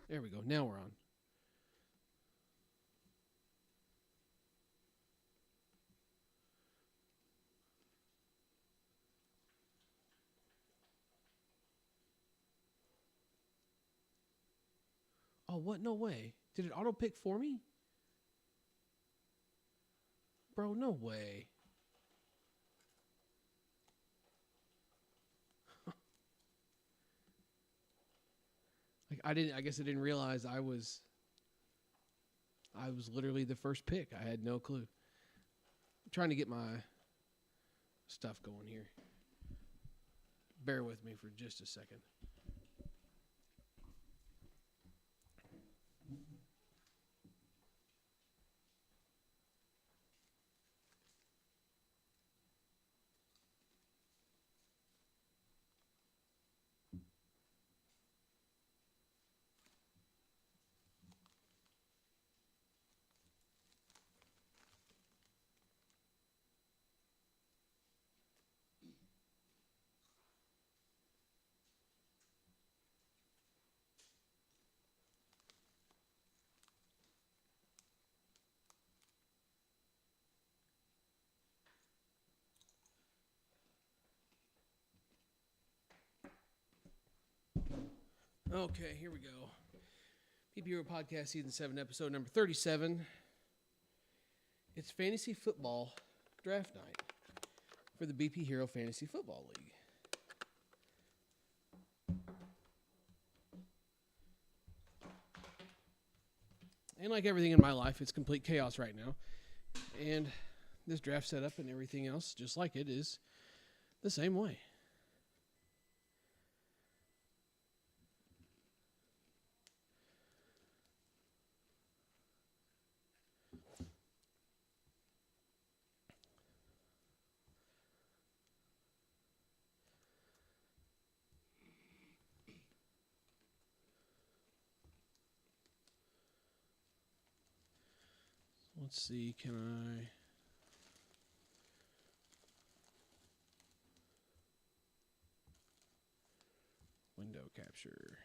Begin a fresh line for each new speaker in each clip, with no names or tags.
There we go. Now we're on. Oh, what? No way. Did it auto pick for me? Bro, no way. I guess I didn't realize I was literally the first pick. I had no clue. I'm trying to get my stuff going here. Bear with me for just a second. Okay, here we go. BP Hero Podcast S7E37, episode number 37. It's fantasy football draft night for the BP Hero Fantasy Football League. And like everything in my life, it's complete chaos right now. And this draft setup and everything else, just like it, is the same way. Let's see, can I... Window capture.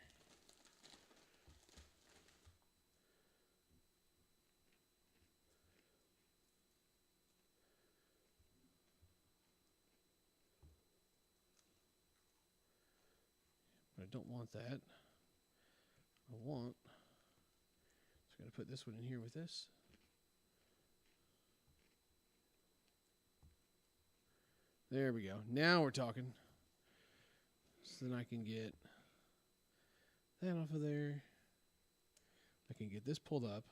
But I don't want that. I want... Just got to put this one in here with this. There we go. Now we're talking. So then I can get that off of there. I can get this pulled up.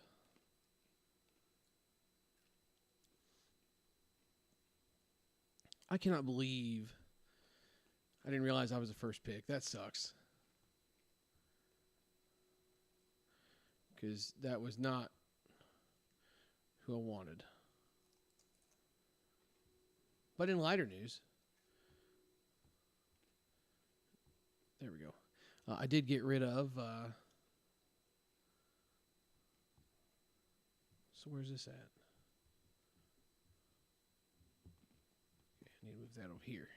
I cannot believe I didn't realize I was the first pick. That sucks. Because that was not who I wanted. But in lighter news, there we go. I did get rid of, so where's this at? Okay, I need to move that over here.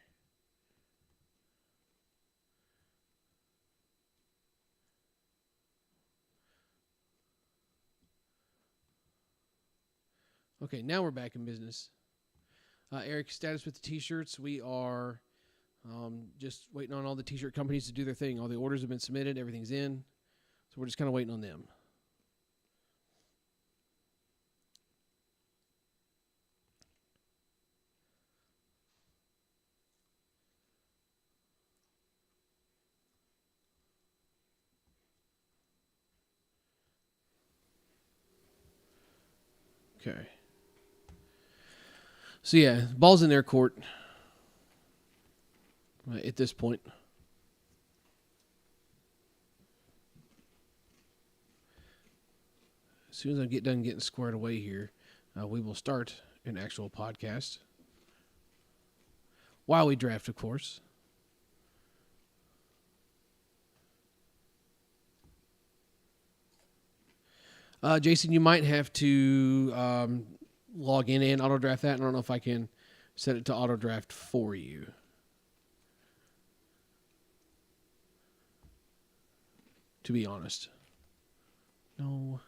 Okay, now we're back in business. Eric, status with the t-shirts. We are just waiting on all the t-shirt companies to do their thing. All the orders have been submitted. Everything's in. So we're just kind of waiting on them. Okay. So, yeah, ball's in their court at this point. As soon as I get done getting squared away here, we will start an actual podcast. While we draft, of course. Jason, you might have to log in and auto draft that. I don't know if I can set it to auto draft for you. To be honest. No.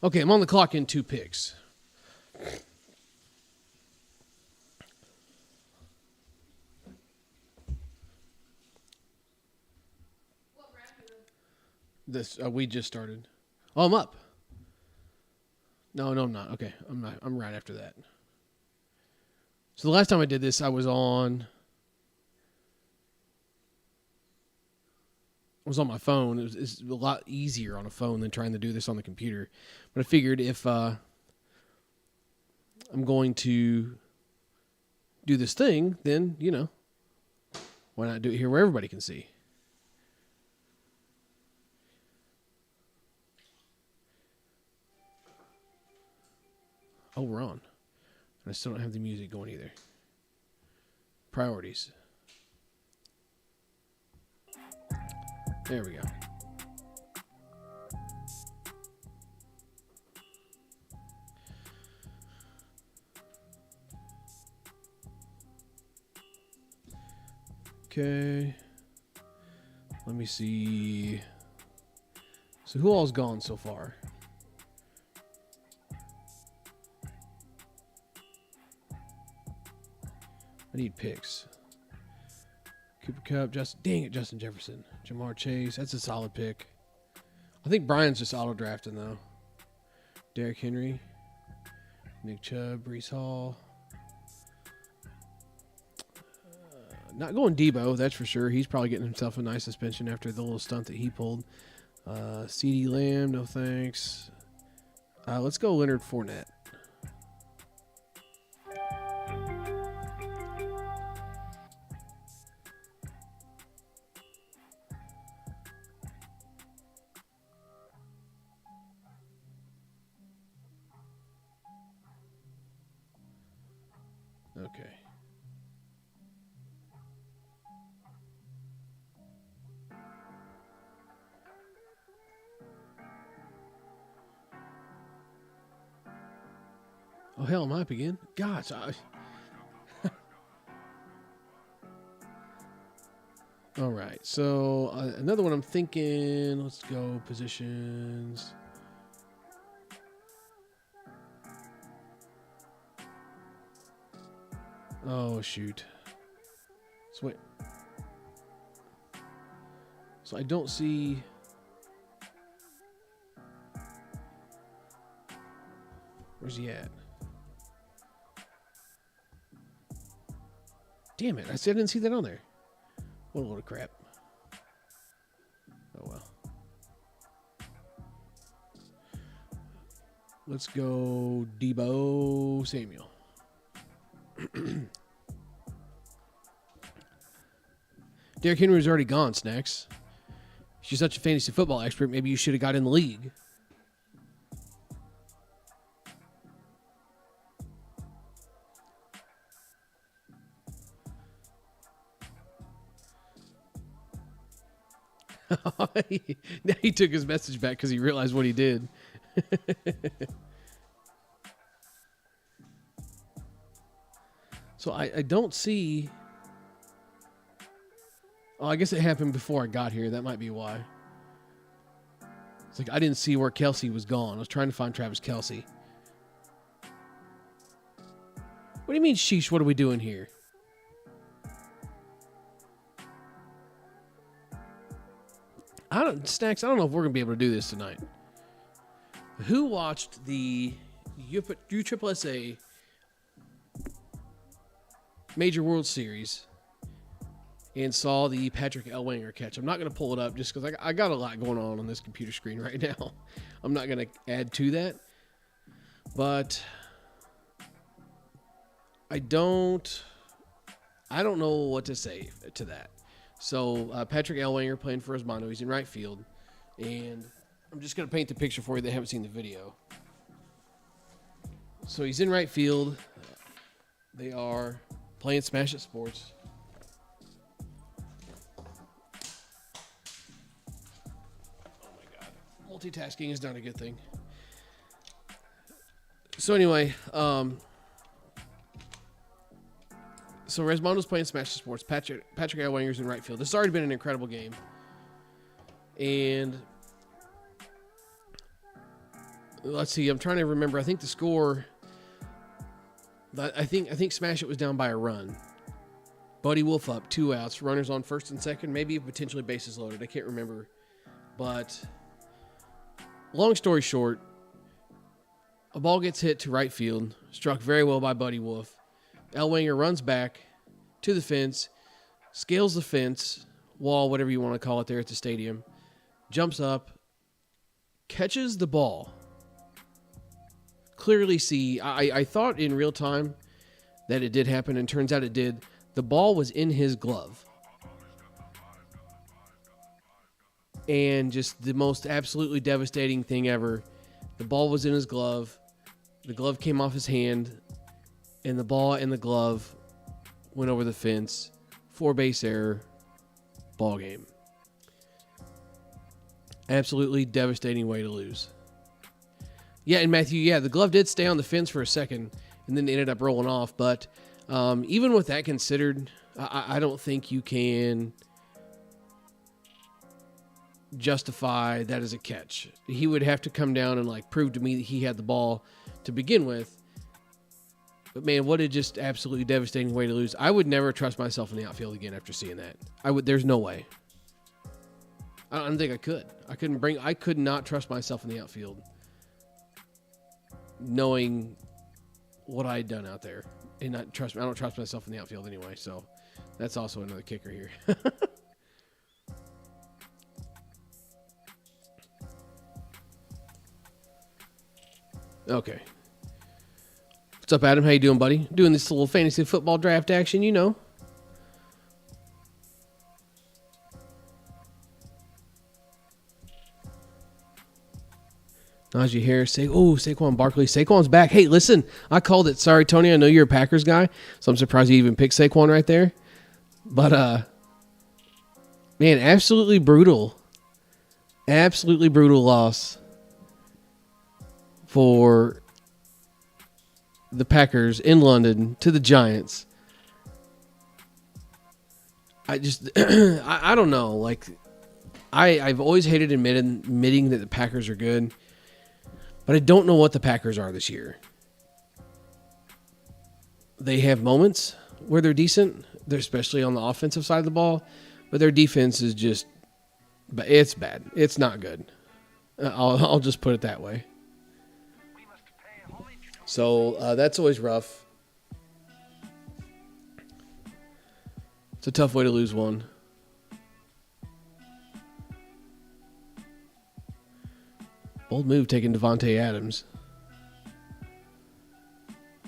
Okay, I'm on the clock in 2 picks. We just started. Oh, I'm up. No, I'm not. Okay, I'm not. I'm right after that. So the last time I did this, I was on my phone. It's a lot easier on a phone than trying to do this on the computer. But I figured if I'm going to do this thing, then, why not do it here where everybody can see? Oh, we're on. I still don't have the music going either. Priorities. There we go. Okay. Let me see. So who all's gone so far? I need picks. Cooper Kupp, Justin Jefferson. Jamar Chase, that's a solid pick. I think Brian's just auto-drafting, though. Derrick Henry. Nick Chubb, Breece Hall. Not going Debo, that's for sure. He's probably getting himself a nice suspension after the little stunt that he pulled. CeeDee Lamb, no thanks. Let's go Leonard Fournette. Okay. Oh, hell, am I up again? Gosh. All right. So another one I'm thinking. Let's go positions. Oh, shoot. So wait. So I don't see. Where's he at? Damn it. I said I didn't see that on there. What a load of crap. Oh, well. Let's go Debo Samuel. Derrick Henry was already gone, Snacks. If you're such a fantasy football expert, maybe you should have got in the league. Now he took his message back because he realized what he did. So I don't see. Oh, I guess it happened before I got here. That might be why. It's like I didn't see where Kelsey was gone. I was trying to find Travis Kelsey. What do you mean, sheesh? What are we doing here? Snacks, I don't know if we're going to be able to do this tonight. Who watched the USSSA Major World Series and saw the Patrick Elwanger catch? I'm not going to pull it up just because I got a lot going on this computer screen right now. I'm not going to add to that. But I don't know what to say to that. So Patrick Elwanger playing for Osmando. He's in right field. And I'm just going to paint the picture for you that haven't seen the video. So he's in right field. They are playing Smash It Sports. Oh my God. Multitasking is not a good thing. So anyway, so Resmondo's playing Smash It Sports. Patrick Elwanger's in right field. This has already been an incredible game. And let's see, I'm trying to remember. I think the score, I think Smash It was down by a run. Buddy Wolf up, 2 outs, runners on first and second, maybe potentially bases loaded. I can't remember. But long story short, a ball gets hit to right field, struck very well by Buddy Wolf. Elwanger runs back to the fence, scales the fence, wall, whatever you want to call it there at the stadium, jumps up, catches the ball. Clearly see, I thought in real time that it did happen, and turns out it did. The ball was in his glove. And just the most absolutely devastating thing ever. The ball was in his glove. The glove came off his hand, and the ball and the glove went over the fence. 4-base error. Ball game. Absolutely devastating way to lose. Yeah, and Matthew, the glove did stay on the fence for a second and then ended up rolling off. But even with that considered, I don't think you can justify that as a catch. He would have to come down and prove to me that he had the ball to begin with. But man, what a just absolutely devastating way to lose. I would never trust myself in the outfield again after seeing that. There's no way. I don't think I could. I could not trust myself in the outfield, knowing what I had done out there, and I don't trust myself in the outfield anyway. So that's also another kicker here. Okay. What's up, Adam? How you doing, buddy? Doing this little fantasy football draft action, you know. Najee Harris, Saquon Barkley. Saquon's back. Hey, listen, I called it. Sorry, Tony, I know you're a Packers guy, so I'm surprised you even picked Saquon right there. But, man, absolutely brutal loss for the Packers in London to the Giants. I just, I don't know. I've always hated admitting that the Packers are good. But I don't know what the Packers are this year. They have moments where they're decent. They're especially on the offensive side of the ball. But their defense is just... It's bad. It's not good. I'll just put it that way. So that's always rough. It's a tough way to lose one. Bold move taking Devontae Adams,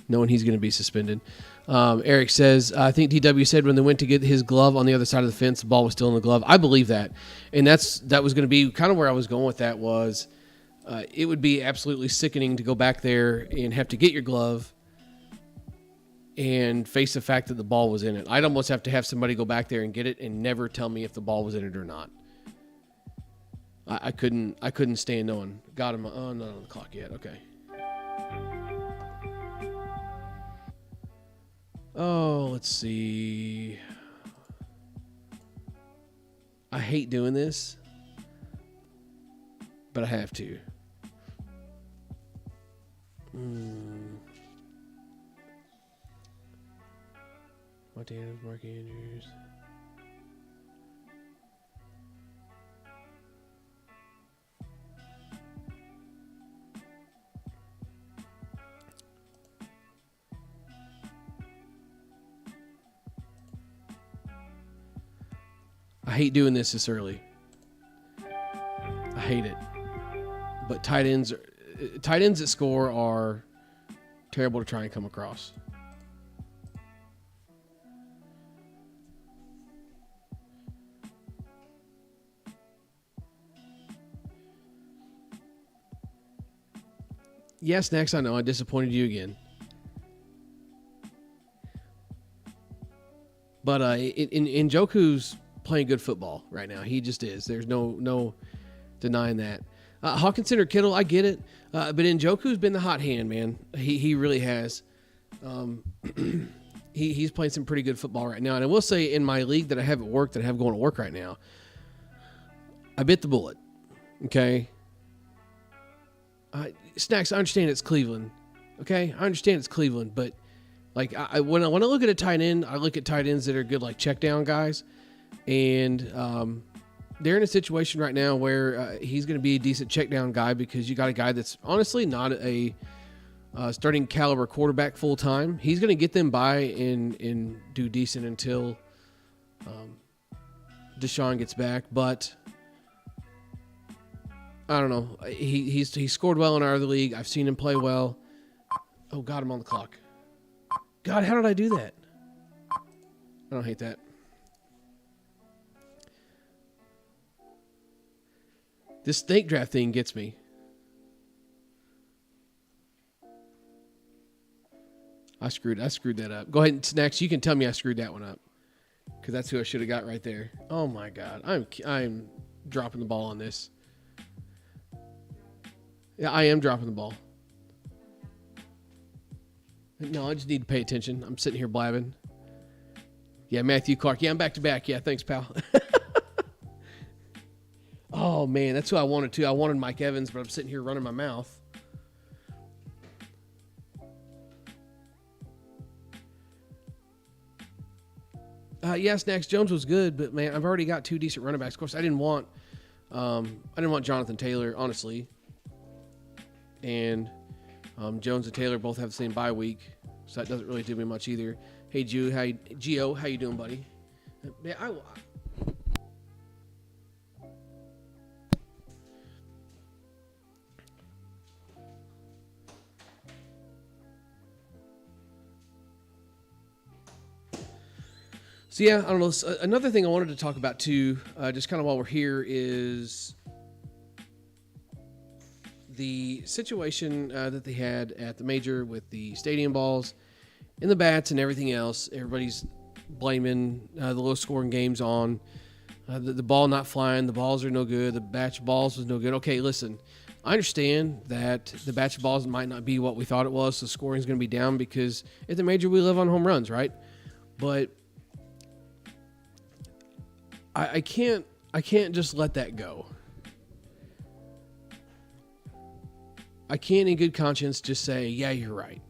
knowing he's going to be suspended. Eric says, I think DW said when they went to get his glove on the other side of the fence, the ball was still in the glove. I believe that. And that was going to be kind of where I was going with that was it would be absolutely sickening to go back there and have to get your glove and face the fact that the ball was in it. I'd almost have to have somebody go back there and get it and never tell me if the ball was in it or not. I couldn't stand knowing. Got him. Oh, not on the clock yet. Okay. Oh, let's see. I hate doing this, but I have to. Martinez, Mark Andrews. I hate doing this early. I hate it. But tight ends that score are terrible to try and come across. Yes, Snacks, I know I disappointed you again. But Njoku's playing good football right now. He just is. There's no denying that. Hawkinson or Kittle, I get it. But Njoku's been the hot hand, man. He really has. He's playing some pretty good football right now. And I will say, in my league that I have at work, that I have going to work right now, I bit the bullet. Okay? Snacks, I understand it's Cleveland. Okay? I understand it's Cleveland, but like when I look at a tight end, I look at tight ends that are good, like check down guys. And they're in a situation right now where he's going to be a decent check down guy because you got a guy that's honestly not a starting caliber quarterback full time. He's going to get them by and do decent until Deshaun gets back. But I don't know. He scored well in our other league. I've seen him play well. Oh, God, I'm on the clock. God, how did I do that? I don't hate that. This snake draft thing gets me. I screwed that up. Go ahead and Snacks, you can tell me I screwed that one up. Because that's who I should have got right there. Oh my God. I'm dropping the ball on this. Yeah, I am dropping the ball. No, I just need to pay attention. I'm sitting here blabbing. Yeah, Matthew Clark. Yeah, I'm back to back. Yeah, thanks, pal. Oh, man, that's who I wanted to. I wanted Mike Evans, but I'm sitting here running my mouth. Yeah, Snacks Jones was good, but man, I've already got two decent running backs. Of course, I didn't want Jonathan Taylor, honestly. And Jones and Taylor both have the same bye week, so that doesn't really do me much either. Hey, Gio, how you doing, buddy? Man, So, yeah, I don't know. Another thing I wanted to talk about, too, just kind of while we're here, is the situation that they had at the major with the stadium balls and the bats and everything else. Everybody's blaming the low-scoring games on the ball not flying. The balls are no good. The batch of balls was no good. Okay, listen, I understand that the batch of balls might not be what we thought it was, so scoring is going to be down because at the major we live on home runs, right? But I can't just let that go. I can't in good conscience just say, yeah, you're right.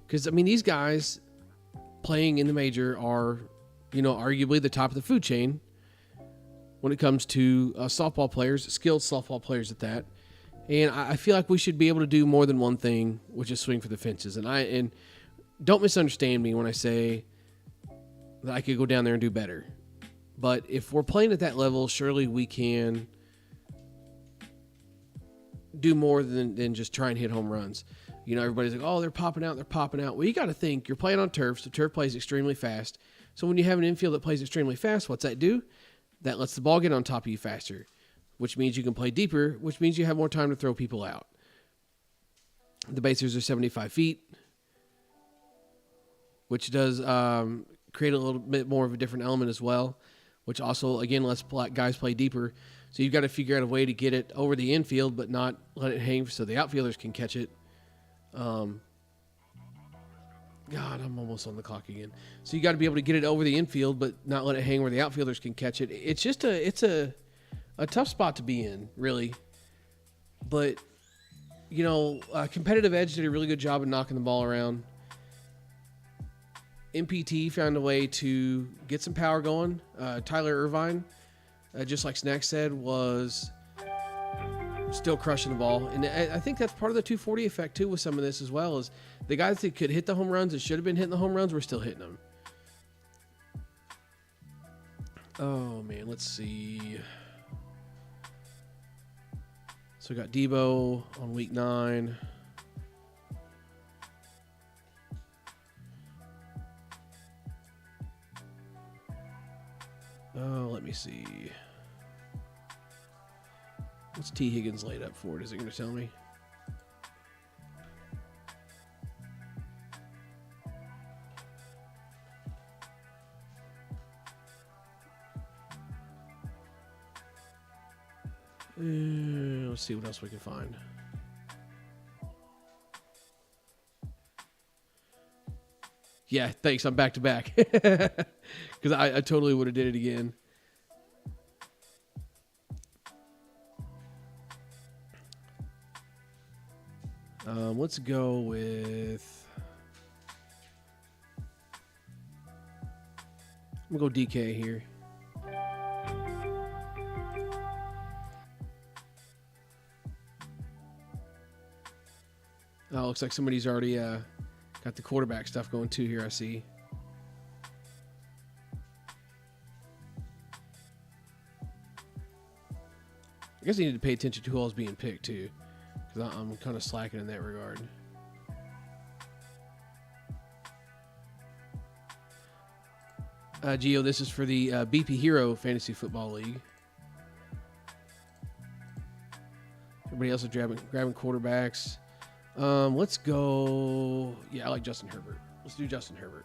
Because, I mean, these guys playing in the major are, arguably the top of the food chain when it comes to softball players, skilled softball players at that. And I feel like we should be able to do more than one thing, which is swing for the fences. And don't misunderstand me when I say that I could go down there and do better. But if we're playing at that level, surely we can do more than just try and hit home runs. Everybody's like, oh, they're popping out. Well, you got to think, you're playing on turf, so turf plays extremely fast. So when you have an infield that plays extremely fast, what's that do? That lets the ball get on top of you faster, which means you can play deeper, which means you have more time to throw people out. The bases are 75 feet, which does create a little bit more of a different element as well, which also, again, lets guys play deeper. So you've got to figure out a way to get it over the infield but not let it hang so the outfielders can catch it. God, I'm almost on the clock again. So you got to be able to get it over the infield but not let it hang where the outfielders can catch it. It's just a tough spot to be in, really. But, Competitive Edge did a really good job of knocking the ball around. MPT found a way to get some power going. Tyler Irvine, just like Snack said, was still crushing the ball. And I think that's part of the 240 effect, too, with some of this as well, is the guys that could hit the home runs that should have been hitting the home runs were still hitting them. Oh, man, let's see. So we got Debo on week 9. Oh, let me see. What's T. Higgins laid up for? Is it going to tell me? Let's see what else we can find. Yeah, thanks. I'm back to back. Because I totally would have did it again. Let's go with... I'm going to go DK here. Oh, looks like somebody's already got the quarterback stuff going too here, I see. I guess I need to pay attention to who else being picked too, because I'm kind of slacking in that regard. Gio, this is for the BP Hero Fantasy Football League. Everybody else is grabbing quarterbacks. Let's go. Yeah, I like Justin Herbert. Let's do Justin Herbert.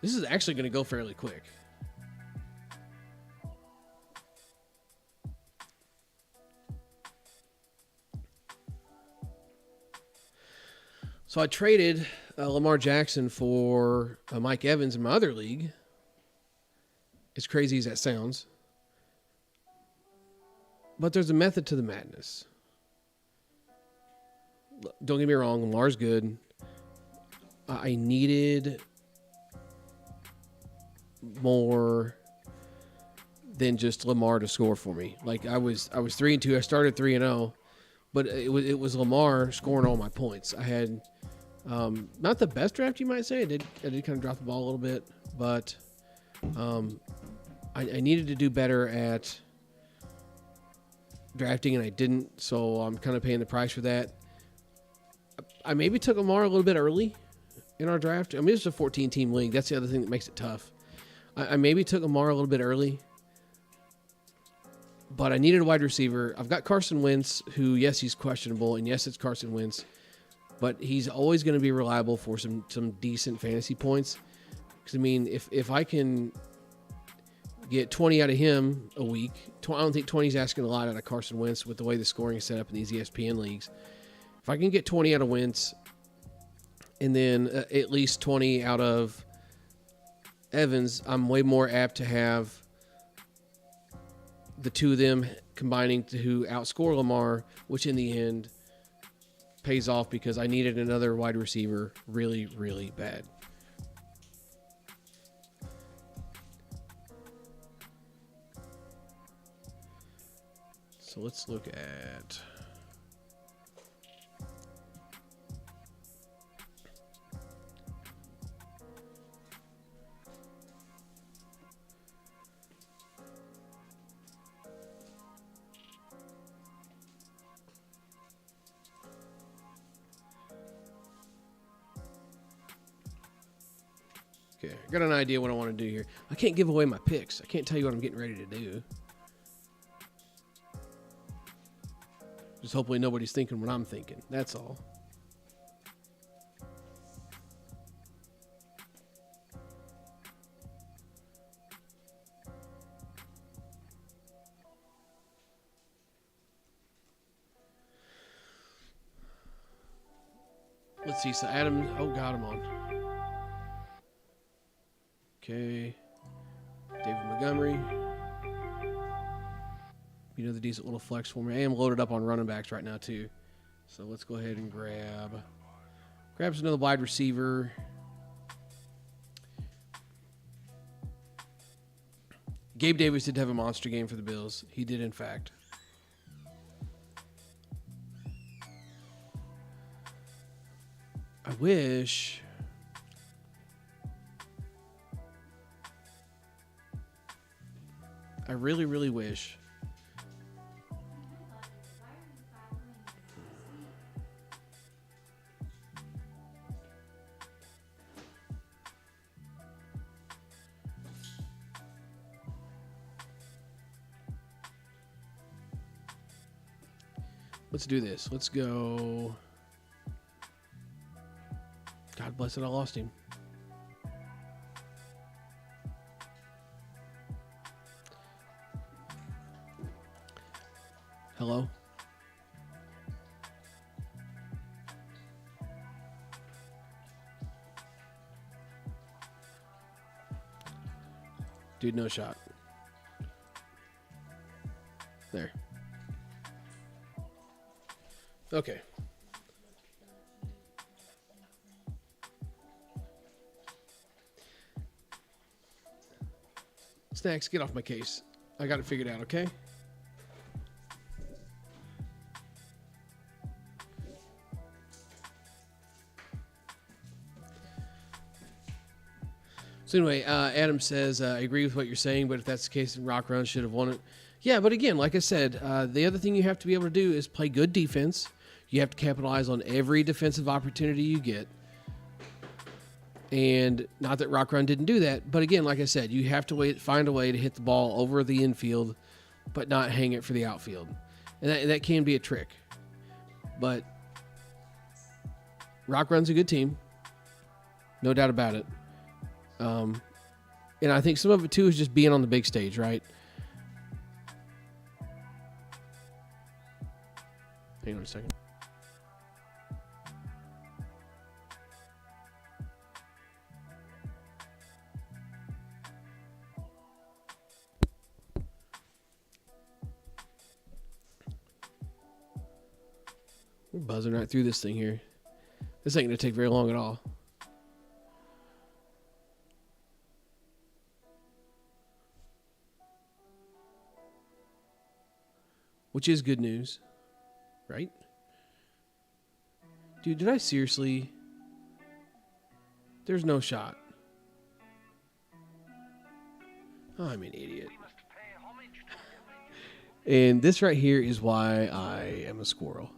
This is actually going to go fairly quick. So I traded Lamar Jackson for Mike Evans in my other league. As crazy as that sounds. But there's a method to the madness. Don't get me wrong, Lamar's good. I needed more than just Lamar to score for me. Like I was 3-2. I started 3-0, but it was Lamar scoring all my points. I had not the best draft, you might say. I did kind of drop the ball a little bit, but I needed to do better at drafting, and I didn't. So I'm kind of paying the price for that. I maybe took Lamar a little bit early in our draft. I mean, it's a 14-team league. That's the other thing that makes it tough. I maybe took Lamar a little bit early, but I needed a wide receiver. I've got Carson Wentz, who, yes, he's questionable, and yes, it's Carson Wentz, but he's always going to be reliable for some decent fantasy points. Because, I mean, if I can get 20 out of him a week, I don't think 20 is asking a lot out of Carson Wentz with the way the scoring is set up in these ESPN leagues. If I can get 20 out of Wentz and then at least 20 out of Evans, I'm way more apt to have the two of them combining to outscore Lamar, which in the end pays off because I needed another wide receiver really, really bad. So let's look at... Okay, I got an idea what I want to do here. I can't give away my picks. I can't tell you what I'm getting ready to do. Just hopefully nobody's thinking what I'm thinking. That's all. Let's see. So Adam, oh God, I'm on. Okay. David Montgomery. The decent little flex for me. I am loaded up on running backs right now too. So let's go ahead and grab another wide receiver. Gabe Davis did have a monster game for the Bills. He did, in fact. I wish... I really, really wish... Let's do this. Let's go. God bless it, I lost him. Hello? Dude, no shot. There. Okay. Snacks, get off my case. I got it figured out, okay? So anyway, Adam says, I agree with what you're saying, but if that's the case, then Rock Run should have won it. Yeah, but again, like I said, the other thing you have to be able to do is play good defense. You have to capitalize on every defensive opportunity you get. And not that Rock Run didn't do that, but again, like I said, you have to find a way to hit the ball over the infield, but not hang it for the outfield. And that can be a trick. But Rock Run's a good team. No doubt about it. And I think some of it, too, is just being on the big stage, right? Hang on a second. We're buzzing right through this thing here. This ain't going to take very long at all. Which is good news, right? Dude, did I seriously? There's no shot. Oh, I'm an idiot. And this right here is why I am a squirrel.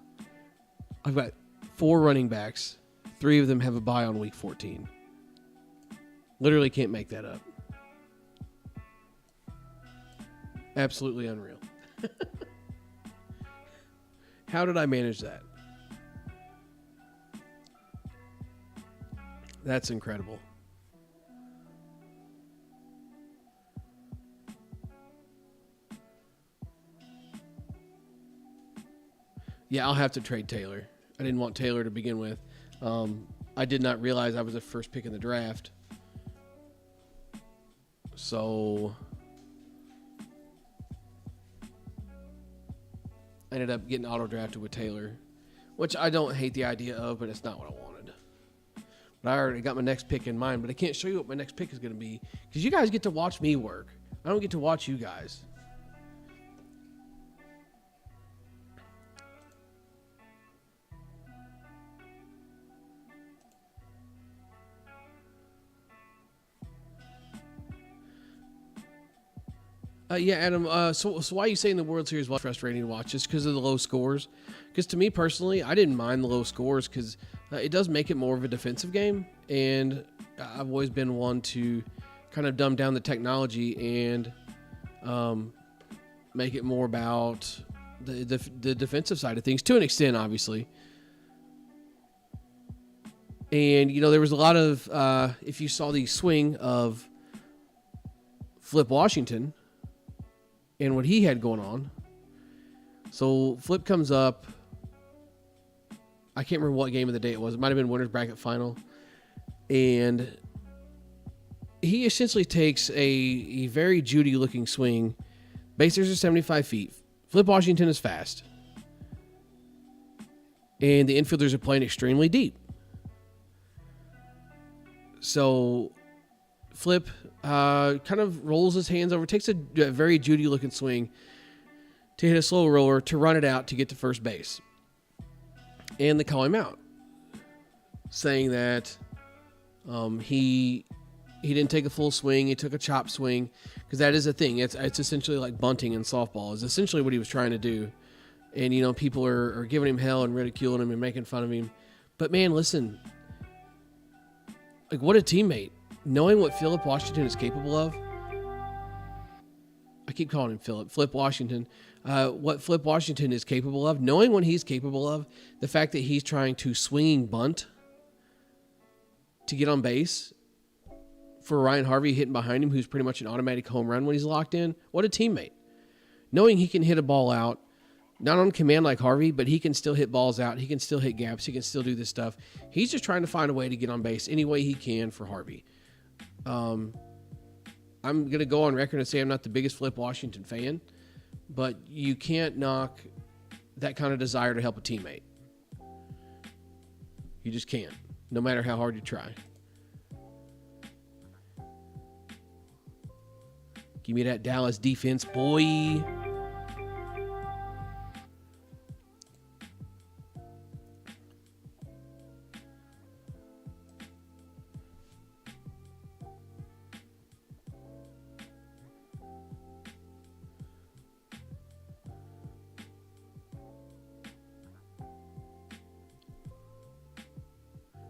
I've got 4 running backs. 3 of them have a bye on week 14. Literally can't make that up. Absolutely unreal. How did I manage that? That's incredible. Yeah, I'll have to trade Taylor. I didn't want Taylor to begin with. I did not realize I was the first pick in the draft. So I ended up getting auto-drafted with Taylor, which I don't hate the idea of, but it's not what I wanted. But I already got my next pick in mind, but I can't show you what my next pick is going to be because you guys get to watch me work. I don't get to watch you guys. Yeah, Adam, so why are you saying the World Series was frustrating to watch? Just because of the low scores? Because to me personally, I didn't mind the low scores because it does make it more of a defensive game. And I've always been one to kind of dumb down the technology and make it more about the defensive side of things, to an extent, obviously. And, you know, there was a lot of, if you saw the swing of Flip Washington and what he had going on. So Flip comes up. I can't remember what game of the day it was. It might have been winner's bracket final. And he essentially takes a very Judy looking swing. Bases are 75 feet. Flip Washington is fast. And the infielders are playing extremely deep. So Flip kind of rolls his hands over, takes a very Judy-looking swing to hit a slow roller to run it out to get to first base. And they call him out, saying that he didn't take a full swing, he took a chop swing, because that is a thing. It's essentially like bunting in softball, is essentially what he was trying to do. And, you know, people are giving him hell and ridiculing him and making fun of him. But, man, listen, like, what a teammate. Knowing what Philip Washington is capable of, I keep calling him Flip Washington, what Flip Washington is capable of, knowing what he's capable of, the fact that he's trying to swinging bunt to get on base for Ryan Harvey hitting behind him, who's pretty much an automatic home run when he's locked in. What a teammate. Knowing he can hit a ball out Not on command like Harvey, but he can still hit balls out. He can still hit gaps. He can still do this stuff. He's just trying to find a way to get on base any way he can for Harvey. I'm going to go on record and say I'm not the biggest Flip Washington fan, but you can't knock that kind of desire to help a teammate. You just can't, no matter how hard you try. Give me that Dallas defense, boy.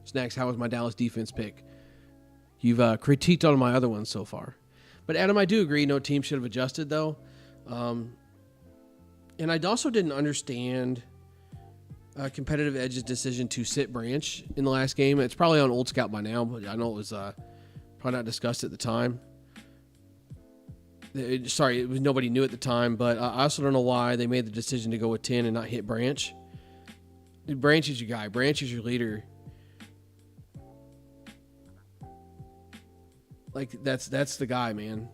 Snacks, how was my Dallas defense pick? You've critiqued on my other ones so far. But, Adam, I do agree no team should have adjusted, though. And I also didn't understand Competitive Edge's decision to sit Branch in the last game. It's probably on Old Scout by now, but I know it was probably not discussed at the time. It was nobody knew at the time, but I also don't know why they made the decision to go with 10 and not hit Branch. Branch is your guy. Branch is your leader. Like, that's the guy, man.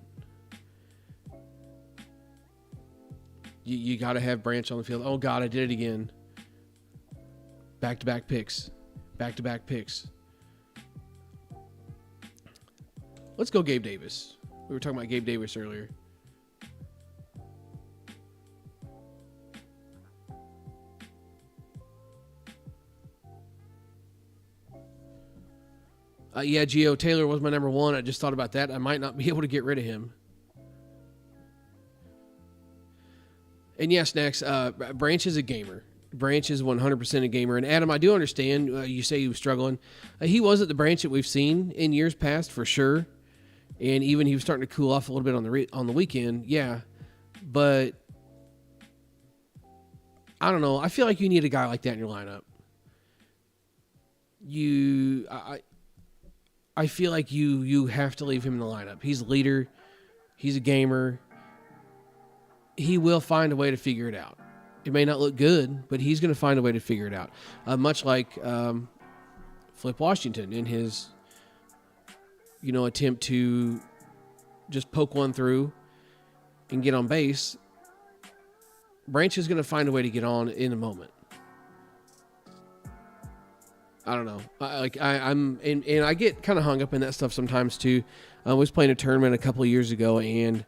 You got to have Branch on the field. Oh, God, I did it again. Back-to-back picks. Back-to-back picks. Let's go Gabe Davis. We were talking about Gabe Davis earlier. Yeah, Gio Taylor was my number one. I just thought about that. I might not be able to get rid of him. And yes, Snacks, Branch is a gamer. Branch is 100% a gamer. And Adam, I do understand you say he was struggling. He wasn't the Branch that we've seen in years past, for sure. And even he was starting to cool off a little bit on the weekend. Yeah. But I don't know. I feel like you need a guy like that in your lineup. I feel like you have to leave him in the lineup. He's a leader. He's a gamer. He will find a way to figure it out. It may not look good, but he's going to find a way to figure it out. Much like Flip Washington in his, attempt to just poke one through and get on base. Branch is going to find a way to get on in a moment. I don't know. I'm I get kind of hung up in that stuff sometimes too. I was playing a tournament a couple of years ago, and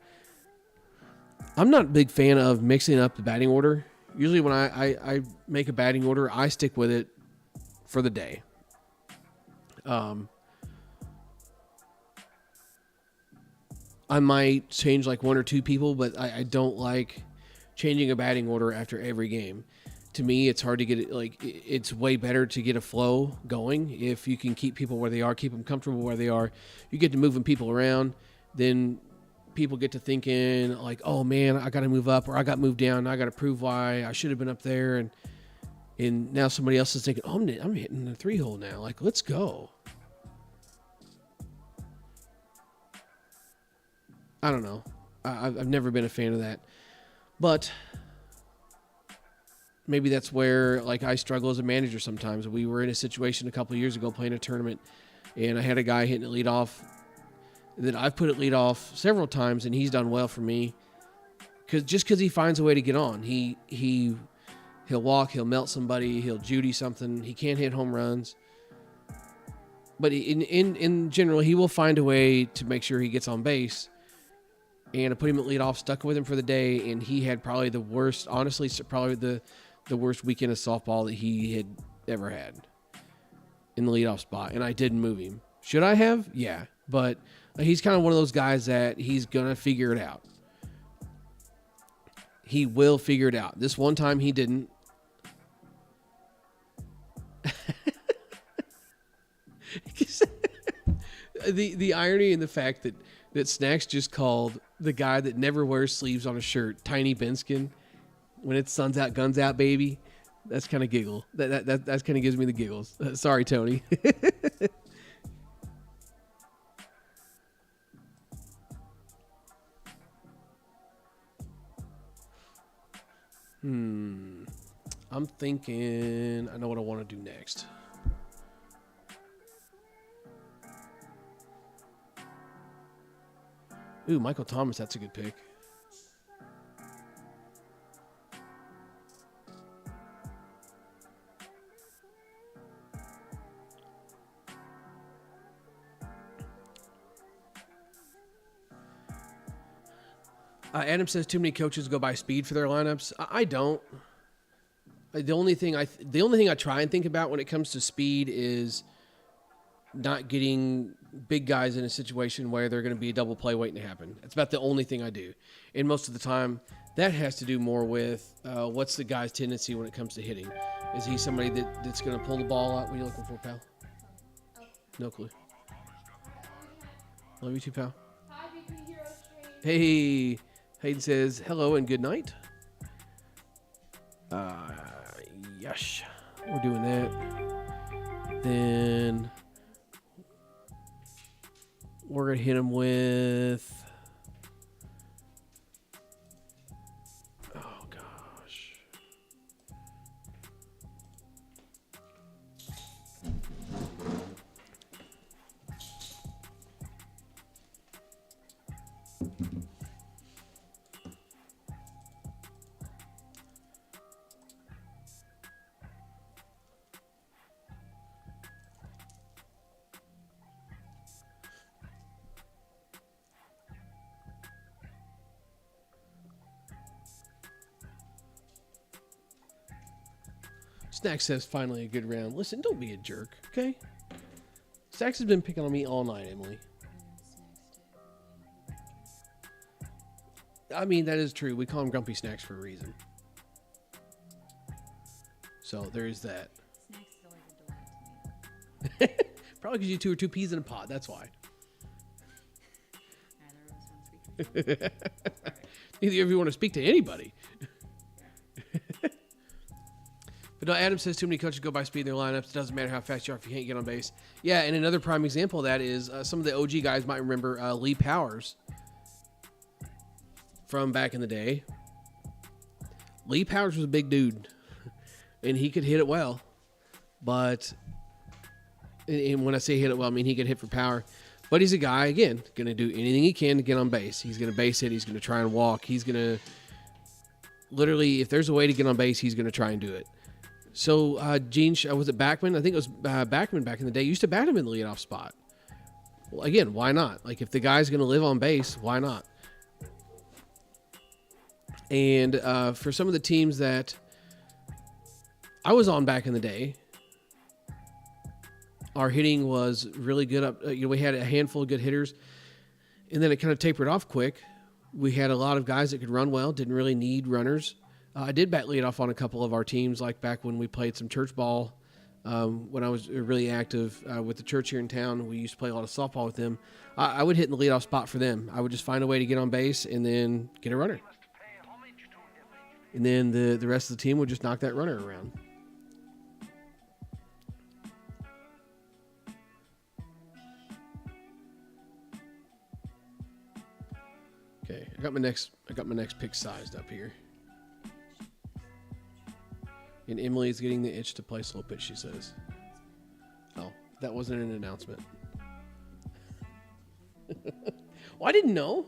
I'm not a big fan of mixing up the batting order. Usually when I make a batting order, I stick with it for the day. I might change like one or two people, but I don't like changing a batting order after every game. To me, it's hard to get it. It's way better to get a flow going if you can keep people where they are, keep them comfortable where they are. You get to moving people around, then people get to thinking like, "Oh man, I got to move up, or I got moved down. I got to prove why I should have been up there." And now somebody else is thinking, "Oh, I'm hitting the 3-hole now. Like, let's go." I don't know. I've never been a fan of that, but maybe that's where I struggle as a manager sometimes. We were in a situation a couple of years ago playing a tournament, and I had a guy hitting it lead off that I've put it lead off several times, and he's done well for me. Because he finds a way to get on. He'll walk, he'll melt somebody, he'll Judy something. He can't hit home runs, but in general, he will find a way to make sure he gets on base. And I put him at lead off, stuck with him for the day, and he had probably the worst, honestly, probably the worst weekend of softball that he had ever had in the leadoff spot, and I didn't move him. Should I have? Yeah, but he's kind of one of those guys that he's going to figure it out. He will figure it out. This one time he didn't. The irony in the fact that Snacks just called the guy that never wears sleeves on a shirt Tiny Benskin when it's sun's out, guns out, baby. That's kind of giggle. That kind of gives me the giggles. Sorry, Tony. I'm thinking I know what I want to do next. Ooh, Michael Thomas, that's a good pick. Adam says too many coaches go by speed for their lineups. I don't. The only thing I try and think about when it comes to speed is not getting big guys in a situation where they're going to be a double play waiting to happen. That's about the only thing I do. And most of the time, that has to do more with what's the guy's tendency when it comes to hitting. Is he somebody that's going to pull the ball out? What are you looking for, pal? No clue. Love you too, pal.
Hi, BP Hero Stream.
Hey, Hayden says hello and good night. Yes, we're doing that. Then we're gonna hit him with. Oh gosh. Snack says finally a good round. Listen, don't be a jerk, okay? Stacks has been picking on me all night, Emily. I mean, that is true. We call him Grumpy Snacks for a reason. So there is that.
Snacks is always a delight to me.
Probably because you two are two peas in a pod. That's why.
Neither of us want to speak for each other.
Neither of you want to speak to anybody. But no, Adam says too many coaches go by speed in their lineups. It doesn't matter how fast you are if you can't get on base. Yeah, and another prime example of that is some of the OG guys might remember Lee Powers from back in the day. Lee Powers was a big dude, and he could hit it well. But, and when I say hit it well, I mean he could hit for power. But he's a guy, again, going to do anything he can to get on base. He's going to base hit. He's going to try and walk. He's going to, literally, if there's a way to get on base, he's going to try and do it. So, Gene, was it Backman? I think it was Backman back in the day. Used to bat him in the leadoff spot. Well, again, why not? Like, if the guy's going to live on base, why not? And for some of the teams that I was on back in the day, our hitting was really good up. We had a handful of good hitters, and then it kind of tapered off quick. We had a lot of guys that could run well, didn't really need runners. I did bat lead off on a couple of our teams, like back when we played some church ball. When I was really active with the church here in town, we used to play a lot of softball with them. I would hit in the leadoff spot for them. I would just find a way to get on base and then get a runner. And then the rest of the team would just knock that runner around. Okay, I got my next pick sized up here. And Emily's getting the itch to play slow pitch, she says. Oh, that wasn't an announcement. Well, I didn't know.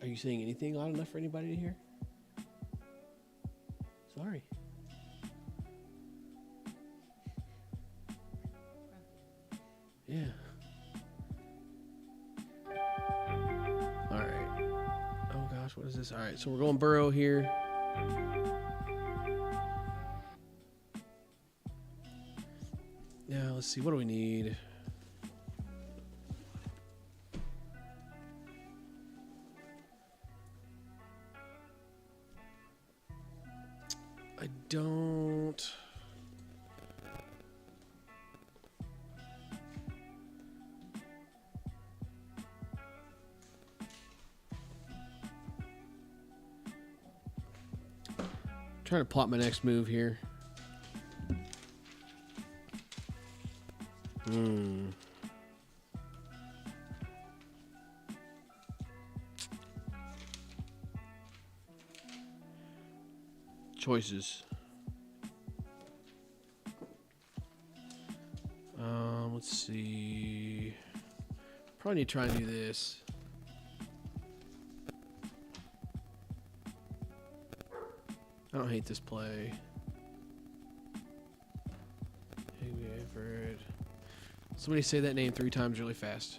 Are you saying anything loud enough for anybody to hear? Sorry. Yeah. All right. Oh gosh, what is this? All right, so we're going Burrow here. Yeah, let's see. What do we need? I don't. Trying to plot my next move here. choices. Let's see. Probably need to try and do this. I don't hate this play. Everett. Somebody say that name 3 times really fast.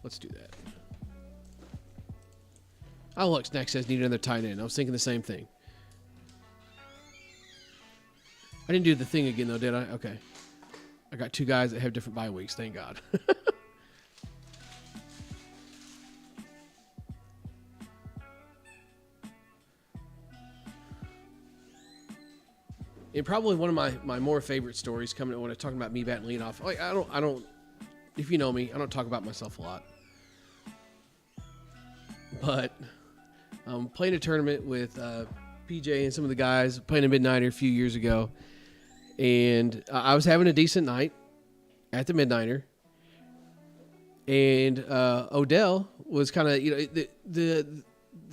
Let's do that. Oh, look, Snack says need another tight end. I was thinking the same thing. I didn't do the thing again, though, did I? Okay. I got 2 guys that have different bye weeks. Thank God. And probably one of my more favorite stories coming when I'm talking about me batting leadoff. Like I don't. If you know me, I don't talk about myself a lot. But playing a tournament with PJ and some of the guys, playing a Midnighter a few years ago, and I was having a decent night at the Midnighter, and Odell was kind of, the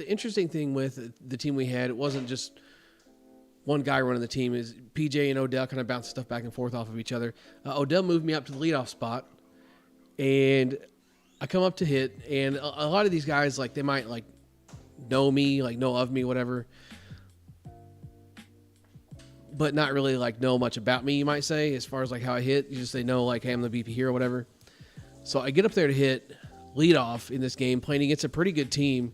interesting thing with the team we had, it wasn't just one guy running the team. Is PJ and Odell kind of bounced stuff back and forth off of each other. Odell moved me up to the leadoff spot, and I come up to hit, and a lot of these guys, like, they might, like, know me, like, know of me, whatever, but not really, like, know much about me, you might say, as far as, like, how I hit. You just, they know, like, hey, I'm the BP Hero, whatever. So I get up there to hit leadoff in this game, playing against a pretty good team,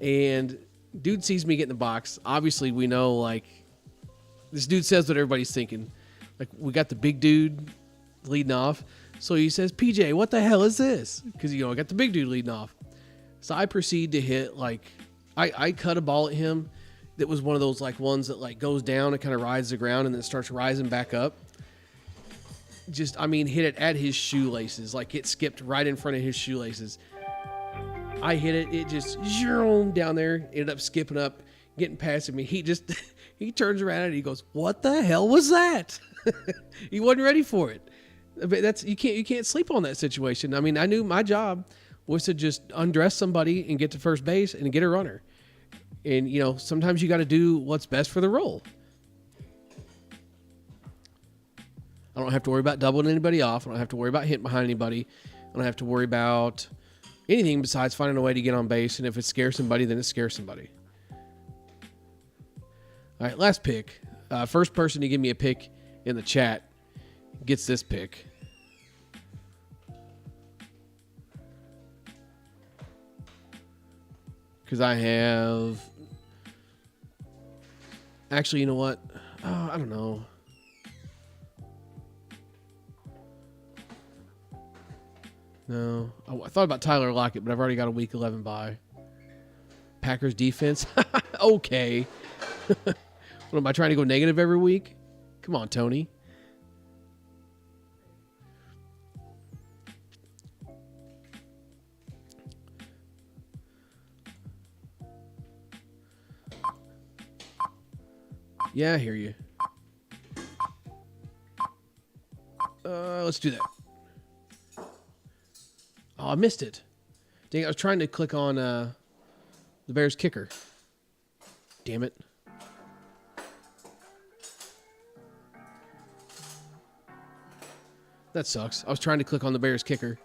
and dude sees me get in the box. Obviously, we know, like, this dude says what everybody's thinking. Like, we got the big dude leading off. So he says, PJ, what the hell is this? Because, I got the big dude leading off. So I proceed to hit, like, I cut a ball at him that was one of those, like, ones that, like, goes down and kind of rides the ground and then starts rising back up. Just, hit it at his shoelaces. Like, it skipped right in front of his shoelaces. I hit it. It just zoomed down there. Ended up skipping up, getting past me. He just... He turns around and he goes, "What the hell was that?" He wasn't ready for it. But you can't sleep on that situation. I knew my job was to just undress somebody and get to first base and get a runner. And sometimes you got to do what's best for the role. I don't have to worry about doubling anybody off. I don't have to worry about hitting behind anybody. I don't have to worry about anything besides finding a way to get on base. And if it scares somebody, then it scares somebody. All right, last pick. First person to give me a pick in the chat gets this pick. Because I have... Actually, you know what? I don't know. No. I thought about Tyler Lockett, but I've already got a week 11 bye. Packers defense? Okay. What, am I trying to go negative every week? Come on, Tony. Yeah, I hear you. Let's do that. Oh, I missed it. Dang, I was trying to click on the Bears kicker. Damn it. That sucks. I was trying to click on the Bears kicker.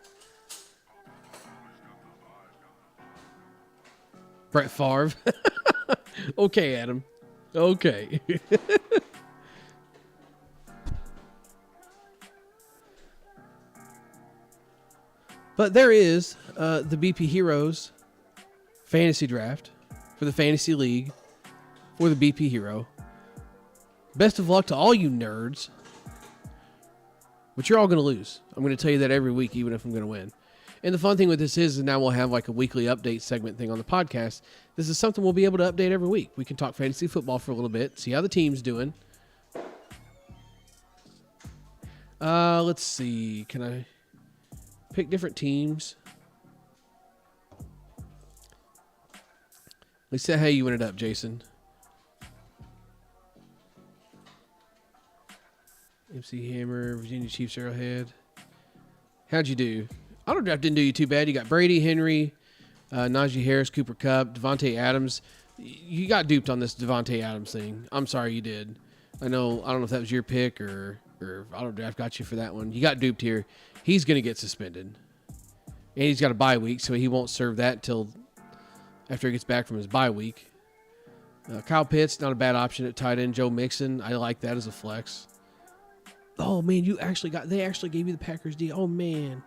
Brett Favre. Okay, Adam. Okay. But there is the BP Heroes fantasy draft for the Fantasy League for the BP Hero. Best of luck to all you nerds. But you're all going to lose. I'm going to tell you that every week, even if I'm going to win. And the fun thing with this is now we'll have like a weekly update segment thing on the podcast. This is something we'll be able to update every week. We can talk fantasy football for a little bit, see how the team's doing. Let's see. Can I pick different teams? Let's see how you ended up, Jason. MC Hammer, Virginia Chiefs Arrowhead. How'd you do? Auto draft didn't do you too bad. You got Brady, Henry, Najee Harris, Cooper Kupp, Devontae Adams. You got duped on this Devontae Adams thing. I'm sorry you did. I don't know if that was your pick or Auto draft got you for that one. You got duped here. He's going to get suspended. And he's got a bye week, so he won't serve that till after he gets back from his bye week. Kyle Pitts, not a bad option at tight end. Joe Mixon, I like that as a flex. Oh, man, they actually gave you the Packers D. Oh, man.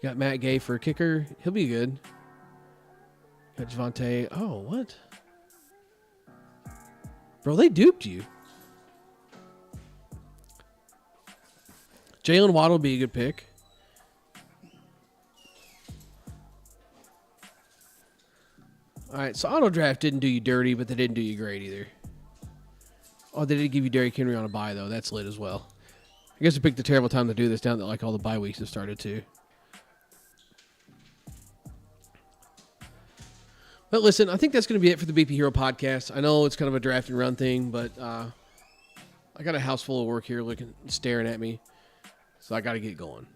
Got Matt Gay for a kicker. He'll be good. Got Javonte. Oh, what? Bro, they duped you. Jalen Waddle will be a good pick. All right, so auto draft didn't do you dirty, but they didn't do you great either. Oh, they did give you Derrick Henry on a bye, though. That's lit as well. I guess I picked a terrible time to do this now that like all the bye weeks have started too. But listen, I think that's going to be it for the BP Hero podcast. I know it's kind of a draft and run thing, but I got a house full of work here staring at me. So I got to get going.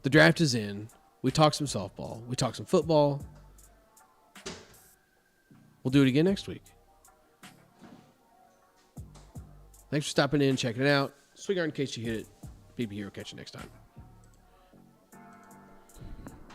The draft is in. We talked some softball. We talked some football. We'll do it again next week. Thanks for stopping in, checking it out. Swing hard in case you hit it. BP Hero, catch you next time.